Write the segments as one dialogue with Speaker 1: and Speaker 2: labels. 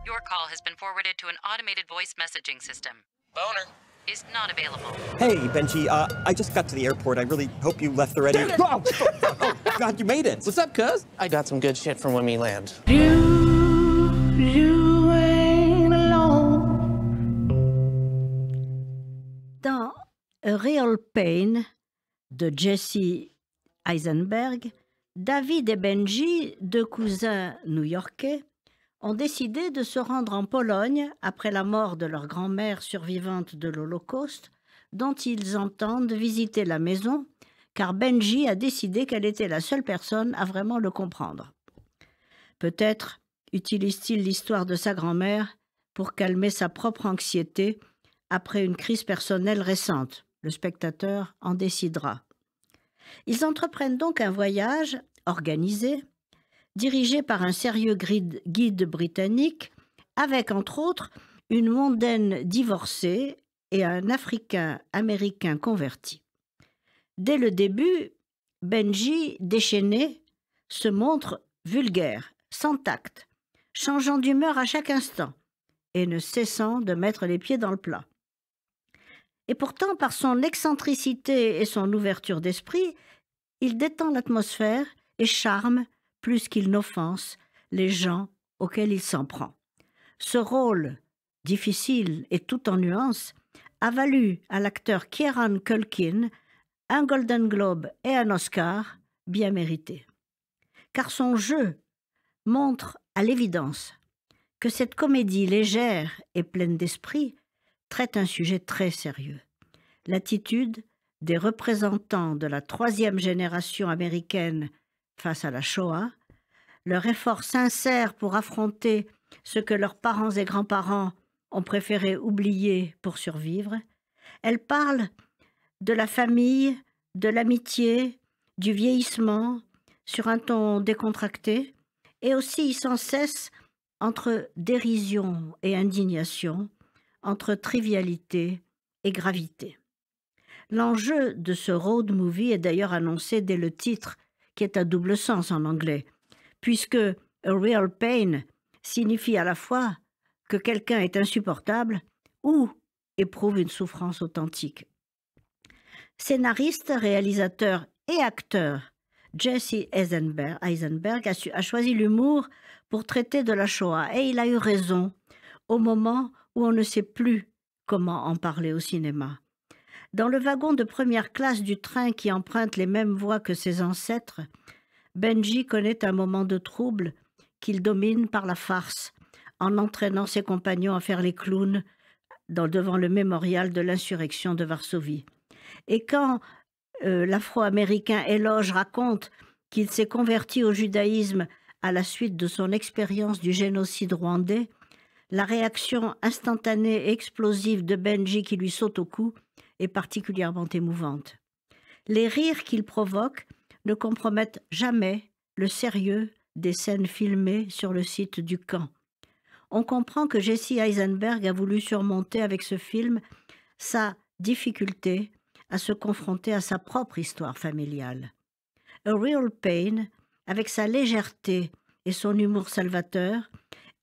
Speaker 1: Your call has been forwarded to an automated voice messaging system.
Speaker 2: Boner.
Speaker 1: Is not available.
Speaker 3: Hey, Benji, I just got to the airport. I really hope you left already. Oh, God, you made it.
Speaker 2: What's up, cuz? I got some good shit for when we land.
Speaker 4: You ain't alone. Dans A Real Pain de Jesse Eisenberg, David et Benji, deux cousins new-yorkais, ont décidé de se rendre en Pologne après la mort de leur grand-mère survivante de l'Holocauste, dont ils entendent visiter la maison, car Benji a décidé qu'elle était la seule personne à vraiment le comprendre. Peut-être utilise-t-il l'histoire de sa grand-mère pour calmer sa propre anxiété après une crise personnelle récente. Le spectateur en décidera. Ils entreprennent donc un voyage organisé, dirigé par un sérieux guide britannique, avec entre autres une mondaine divorcée et un Africain-Américain converti. Dès le début, Benji, déchaîné, se montre vulgaire, sans tact, changeant d'humeur à chaque instant et ne cessant de mettre les pieds dans le plat. Et pourtant, par son excentricité et son ouverture d'esprit, il détend l'atmosphère et charme plus qu'il n'offense les gens auxquels il s'en prend. Ce rôle, difficile et tout en nuances, a valu à l'acteur Kieran Culkin un Golden Globe et un Oscar bien mérités. Car son jeu montre à l'évidence que cette comédie légère et pleine d'esprit traite un sujet très sérieux. L'attitude des représentants de la troisième génération américaine face à la Shoah, leur effort sincère pour affronter ce que leurs parents et grands-parents ont préféré oublier pour survivre. Elle parle de la famille, de l'amitié, du vieillissement, sur un ton décontracté, et aussi sans cesse entre dérision et indignation, entre trivialité et gravité. L'enjeu de ce road movie est d'ailleurs annoncé dès le titre, qui est à double sens en anglais, puisque « a real pain » signifie à la fois que quelqu'un est insupportable ou éprouve une souffrance authentique. Scénariste, réalisateur et acteur, Jesse Eisenberg a choisi l'humour pour traiter de la Shoah, et il a eu raison au moment où on ne sait plus comment en parler au cinéma. Dans le wagon de première classe du train qui emprunte les mêmes voies que ses ancêtres, Benji connaît un moment de trouble qu'il domine par la farce, en entraînant ses compagnons à faire les clowns devant le mémorial de l'insurrection de Varsovie. Et quand l'Afro-Américain Éloge raconte qu'il s'est converti au judaïsme à la suite de son expérience du génocide rwandais, la réaction instantanée et explosive de Benji qui lui saute au cou est particulièrement émouvante. Les rires qu'il provoque ne compromettent jamais le sérieux des scènes filmées sur le site du camp. On comprend que Jesse Eisenberg a voulu surmonter avec ce film sa difficulté à se confronter à sa propre histoire familiale. A Real Pain, avec sa légèreté et son humour salvateur,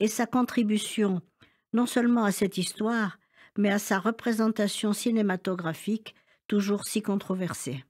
Speaker 4: et sa contribution non seulement à cette histoire, mais à sa représentation cinématographique toujours si controversée.